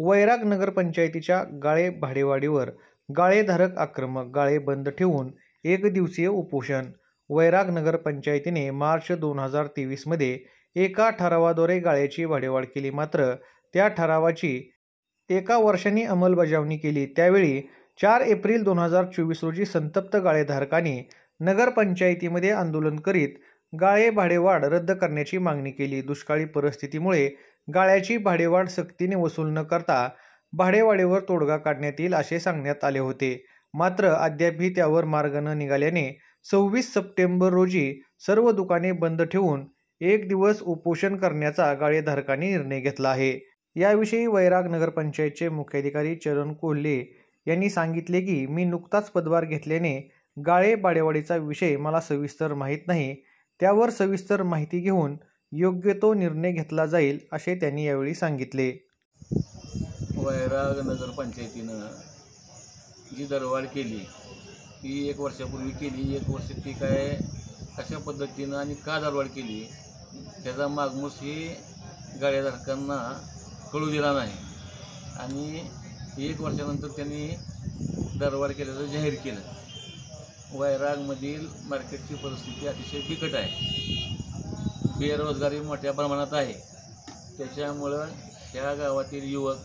वैराग नगरपंचायतीच्या गाळे भाडेवाढीवर गाळेधारक आक्रमक, गाळे बंद ठेवून एकदिवसीय उपोषण. वैराग नगरपंचायतीने मार्च 2023 मध्ये एका ठरावाद्वारे गाळ्याची भाडेवाढ केली. मात्र त्या ठरावाची एका वर्षांनी अंमलबजावणी केली. त्यावेळी 4 एप्रिल 2024 रोजी संतप्त गाळेधारकांनी नगरपंचायतीमध्ये आंदोलन करीत गाळे भाडेवाढ रद्द करण्याची मागणी केली. दुष्काळी परिस्थितीमुळे गाळ्याची भाडेवाढ सक्तीने वसूल न करता भाडेवाढीवर तोडगा काढण्यात येईल असे सांगण्यात आले होते. मात्र अद्यापही त्यावर मार्ग न निघाल्याने 26 सप्टेंबर रोजी सर्व दुकाने बंद ठेवून एक दिवस उपोषण करण्याचा गाळेधारकांनी निर्णय घेतला आहे. याविषयी वैराग नगरपंचायतचे मुख्याधिकारी चरण कोल्हे यांनी सांगितले की मी नुकताच पदभार घेतल्याने गाळे भाडेवाढीचा विषय मला सविस्तर माहीत नाही. त्यावर सविस्तर माहिती घेऊन योग्य तो निर्णय घेतला जाईल असे त्यांनी यावेळी सांगितले. वैराग नगरपंचायतीनं जी दरवाढ केली ती 1 वर्षापूर्वी केली. 1 वर्ष ती काय कशा पद्धतीनं आणि का दरवाढ केली त्याचा मागमूस ही गाळेधारकांना कळू दिला नाही आणि 1 वर्षानंतर त्यांनी दरवाढ केल्याचं जाहीर केलं. वैरागमधील मार्केटची परिस्थिती अतिशय बिकट आहे. बेरोजगारी मोठ्या प्रमाणात आहे. त्याच्यामुळं ह्या गावातील युवक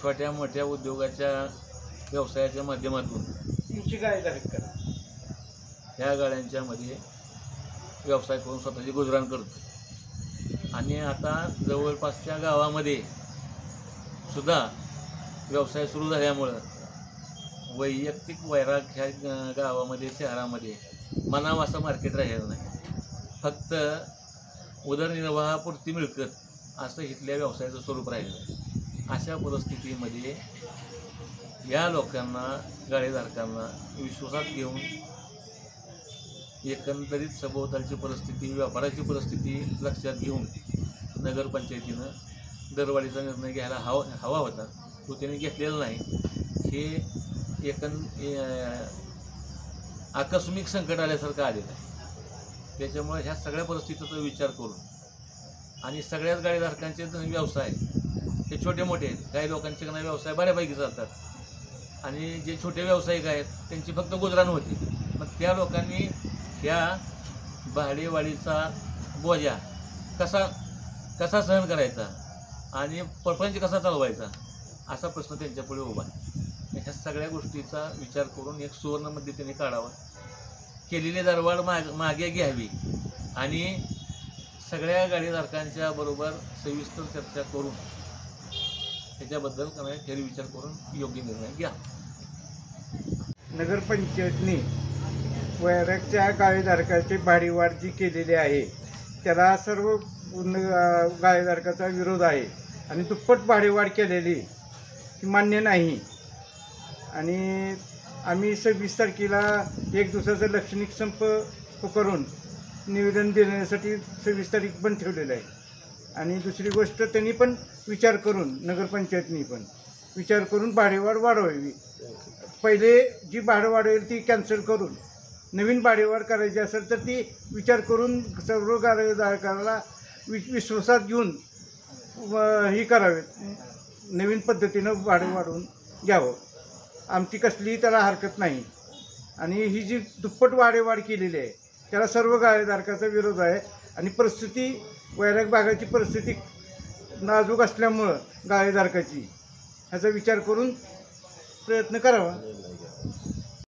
छोट्या मोठ्या उद्योगाच्या व्यवसायाच्या माध्यमातून ह्या गाड्यांच्यामध्ये व्यवसाय करून स्वतःचे गुजराण करतो आणि आता जवळपासच्या गावामध्ये सुद्धा व्यवसाय सुरू झाल्यामुळं वैयक्तिक वैराग ह्या गावामध्ये शहरामध्ये म्हणावं असं मार्केट राहिलं नाही. फक्त उदरनिर्वाहापुरती मिळकत असं इथल्या व्यवसायाचं स्वरूप राहिलं. अशा परिस्थितीमध्ये या लोकांना गाळेधारकांना विश्वासात घेऊन एकंदरीत सभोवतालची परिस्थिती व्यापाराची परिस्थिती लक्षात घेऊन नगरपंचायतीनं दरवाढीचा निर्णय घ्यायला हवा होता. तो त्यांनी घेतलेला नाही. हे आकस्मिक संकट आल्यासारखं आलेलं आहे. त्याच्यामुळे ह्या सगळ्या परिस्थितीचा विचार करून आणि सगळ्याच गाळेधारकांचे व्यवसाय हे छोटे मोठे आहेत. काही लोकांचे व्यवसाय बऱ्यापैकी चालतात आणि जे छोटे व्यावसायिक आहेत त्यांची फक्त गुजराण होती. मग त्या लोकांनी ह्या भाडेवाढीचा बोजा कसा सहन करायचा आणि परपंच कसा चालवायचा असा प्रश्न त्यांच्यापुढे उभा आहे. ह्या सगळ्या गोष्टीचा विचार करून एक सुवर्ण मध्ये त्यांनी काढावा. केलेली दरवाढ मागे घ्यावी आणि सगळ्या गाडीधारकांच्या बरोबर सविस्तर चर्चा करून त्याच्याबद्दल फेर विचार करून योग्य निर्णय घ्या. नगरपंचायतने वैरागच्या गाळेधारकाची भाडेवाढ जी केलेली आहे त्याला सर्व गाळेधारकाचा विरोध आहे आणि दुप्पट भाडेवाढ केलेली मान्य नाही. आणि आम्ही 26 तारखेला 1 दिवसाचा लाक्षणिक संप करून निवेदन देण्यासाठी 26 तारीख पण ठेवलेलं आहे. आणि दुसरी गोष्ट त्यांनी पण विचार करून नगरपंचायतनी पण विचार करून भाडेवाढ वाढवावी. पहिले जी भाडं वाढवेल ती कॅन्सल करून नवीन भाडेवाढ करायची असेल तर ती विचार करून सर्व गाळेधारकाला विश्वासात घेऊन ही करावे. नवीन पद्धतीनं भाडे वाढवून घ्यावं. आमची कसलीही त्याला हरकत नाही. आणि ही जी दुप्पट भाडेवाढ केलेली आहे त्याला सर्व गाळेधारकाचा विरोध आहे. आणि परिस्थिती वैराग भागाची परिस्थिती नाजूक असल्यामुळं गाळेधारकाची ह्याचा विचार करून प्रयत्न करावा.